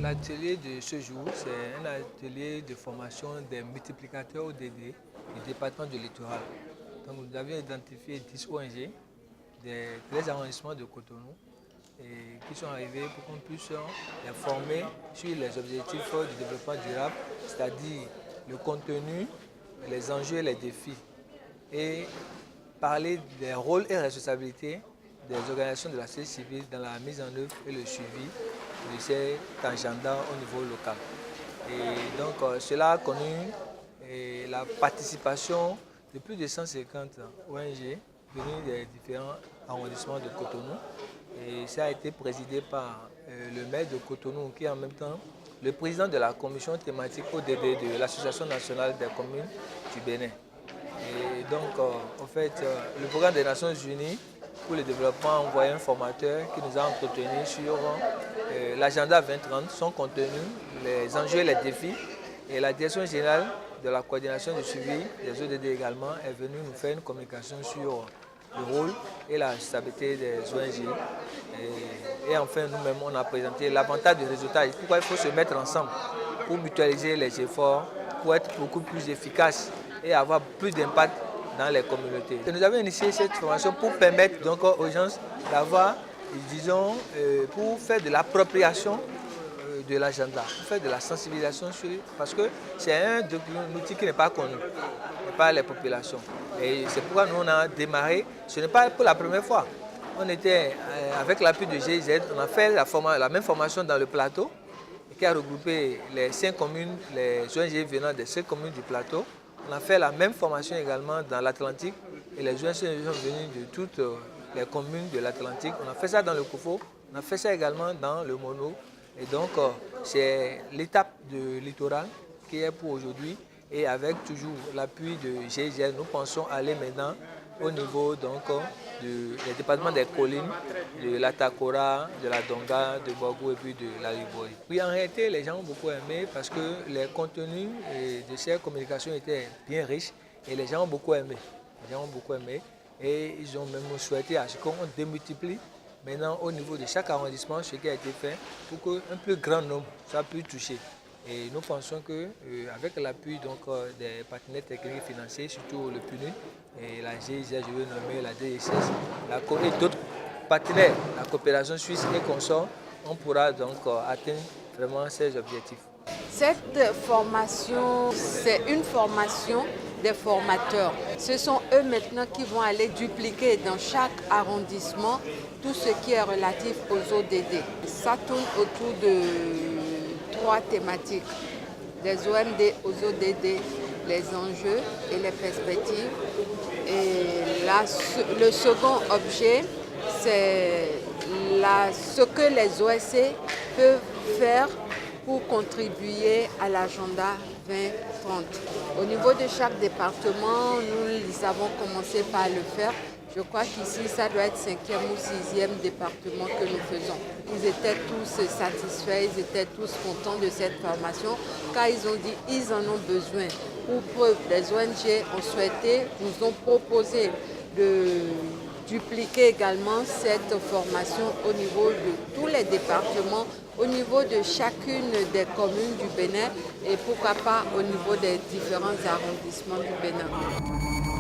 L'atelier de ce jour, c'est un atelier de formation des multiplicateurs ODD du département du littoral. Donc nous avions identifié 10 ONG des 13 arrondissements de Cotonou et qui sont arrivés pour qu'on puisse les former sur les objectifs du développement durable, c'est-à-dire le contenu, les enjeux et les défis, et parler des rôles et responsabilités des organisations de la société civile dans la mise en œuvre et le suivi de cet agenda au niveau local. Et donc cela a connu la participation de plus de 150 ONG venues des différents arrondissements de Cotonou. Et ça a été présidé par le maire de Cotonou qui est en même temps le président de la commission thématique ODD de l'Association nationale des communes du Bénin. Et donc, en fait, le programme des Nations Unies pour le développement a envoyé un formateur qui nous a entretenus sur l'agenda 2030, son contenu, les enjeux et les défis. Et la direction générale de la coordination du suivi des ODD également est venue nous faire une communication sur le rôle et la stabilité des ONG. Et enfin, nous-mêmes, on a présenté l'avantage du résultat et pourquoi il faut se mettre ensemble pour mutualiser les efforts, pour être beaucoup plus efficace et avoir plus d'impact dans les communautés. Et nous avons initié cette formation pour permettre donc aux gens d'avoir, disons, pour faire de l'appropriation de l'agenda, pour faire de la sensibilisation sur, parce que c'est un outil qui n'est pas connu par les populations. Et c'est pourquoi nous on a démarré, ce n'est pas pour la première fois. On était avec l'appui de GIZ, on a fait la même formation dans le plateau qui a regroupé les 5 communes, les ONG venant des 5 communes du plateau. On a fait la même formation également dans l'Atlantique et les ONG sont venus de toutes les communes de l'Atlantique. On a fait ça dans le Koufo, on a fait ça également dans le Mono. Et donc c'est l'étape de littoral qui est pour aujourd'hui et avec toujours l'appui de GIZ, nous pensons aller maintenant au niveau donc, des départements des collines, de la Takora, de la Donga, de Bogo et puis de la Libori. Oui, en réalité, les gens ont beaucoup aimé parce que les contenus de ces communications étaient bien riches et les gens ont beaucoup aimé. Les gens ont beaucoup aimé et ils ont même souhaité à ce qu'on démultiplie maintenant au niveau de chaque arrondissement ce qui a été fait pour qu'un plus grand nombre soit plus touché. Et nous pensons qu'avec l'appui des partenaires techniques et financiers, surtout le PNUD, et la GIZ, je veux nommer la DSS, et d'autres partenaires, la coopération suisse et consorts, on pourra donc atteindre vraiment ces objectifs. Cette formation, c'est une formation des formateurs. Ce sont eux maintenant qui vont aller dupliquer dans chaque arrondissement tout ce qui est relatif aux ODD. Ça tourne autour de 3 thématiques, des OMD aux ODD, les enjeux et les perspectives. Et là, le second objet, c'est ce que les OSC peuvent faire pour contribuer à l'agenda 2030. Au niveau de chaque département, nous avons commencé par le faire. Je crois qu'ici, ça doit être 5e ou 6e département que nous faisons. Ils étaient tous satisfaits, ils étaient tous contents de cette formation, car ils ont dit qu'ils en ont besoin. Pour preuve, les ONG ont souhaité, nous ont proposé de dupliquer également cette formation au niveau de tous les départements, au niveau de chacune des communes du Bénin et pourquoi pas au niveau des différents arrondissements du Bénin.